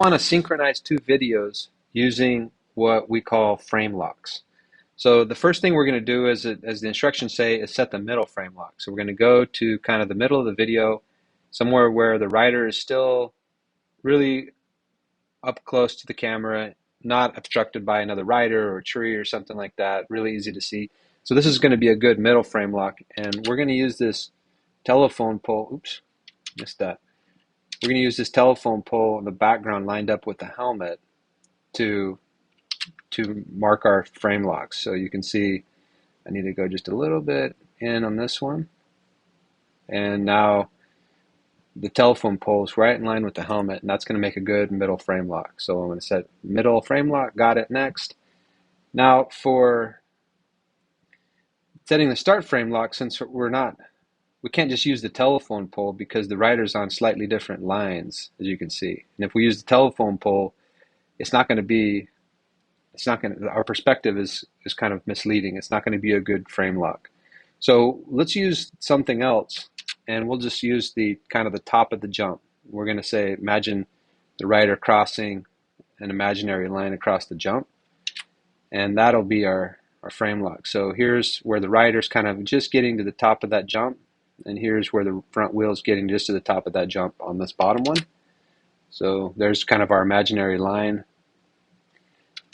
Want to synchronize two videos using what we call frame locks. So the first thing we're going to do is, as the instructions say, is set the middle frame lock. So we're going to go to kind of the middle of the video, somewhere where the writer is still really up close to the camera, not obstructed by another writer or a tree or something like that, really easy to see. So this is going to be a good middle frame lock, and we're going to use this telephone pole. Oops, missed that. We're going to use this telephone pole in the background lined up with the helmet to mark our frame locks. So you can see I need to go just a little bit in on this one, and now the telephone pole is right in line with the helmet, and that's going to make a good middle frame lock. So I'm going to set middle frame lock, got it. Next. Now for setting the start frame lock, since we can't just use the telephone pole because the writer's on slightly different lines, as you can see. And if we use the telephone pole, our perspective is kind of misleading. It's not going to be a good frame lock. So let's use something else, and we'll just use the kind of the top of the jump. We're going to say, imagine the writer crossing an imaginary line across the jump, and that'll be our frame lock. So here's where the writer's kind of just getting to the top of that jump, and here's where the front wheel is getting just to the top of that jump on this bottom one. So there's kind of our imaginary line.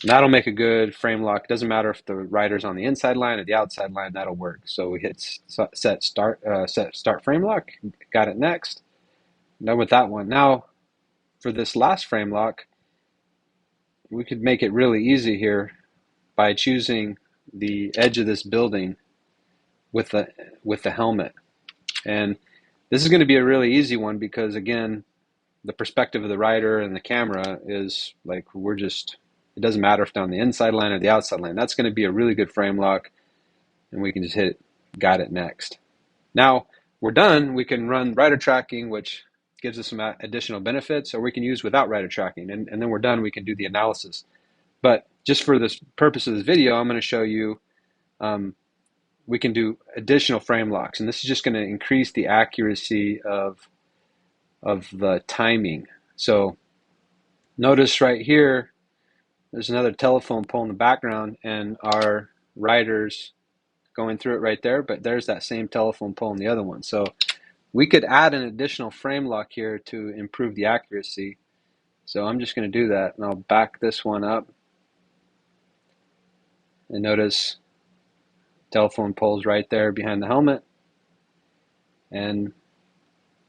And that'll make a good frame lock. It doesn't matter if the writer's on the inside line or the outside line, that'll work. So we hit set start frame lock, got it. Next. Done with that one. Now for this last frame lock, we could make it really easy here by choosing the edge of this building with the helmet. And this is going to be a really easy one because, again, the perspective of the writer and the camera is like it doesn't matter if they're on the inside line or the outside line. That's going to be a really good frame lock, and we can just hit got it. Next. Now we're done. We can run writer tracking, which gives us some additional benefits, or we can use without writer tracking, and then we're done. We can do the analysis. But just for this purpose of this video, I'm going to show you we can do additional frame locks, and this is just going to increase the accuracy of the timing. So notice right here, there's another telephone pole in the background, and our writer's going through it right there, but there's that same telephone pole in the other one. So we could add an additional frame lock here to improve the accuracy. So I'm just going to do that, and I'll back this one up. And notice telephone pole's right there behind the helmet. And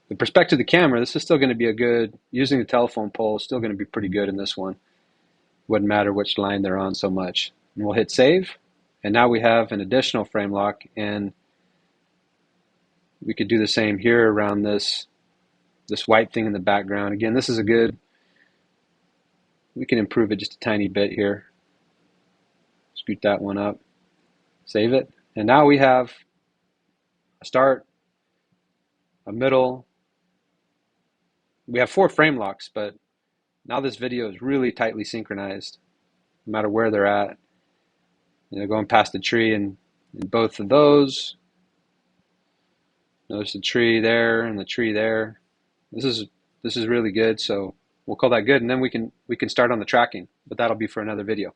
the perspective of the camera, this is still going to be using the telephone pole is still going to be pretty good in this one. Wouldn't matter which line they're on so much. And we'll hit save. And now we have an additional frame lock, and we could do the same here around this white thing in the background. Again, this is we can improve it just a tiny bit here. Scoot that one up, save it. And now we have a start, a middle. We have 4 frame locks, but now this video is really tightly synchronized, no matter where they're at. Going past the tree, and in both of those, notice the tree there and the tree there. This is really good, so we'll call that good, and then we can start on the tracking, but that'll be for another video.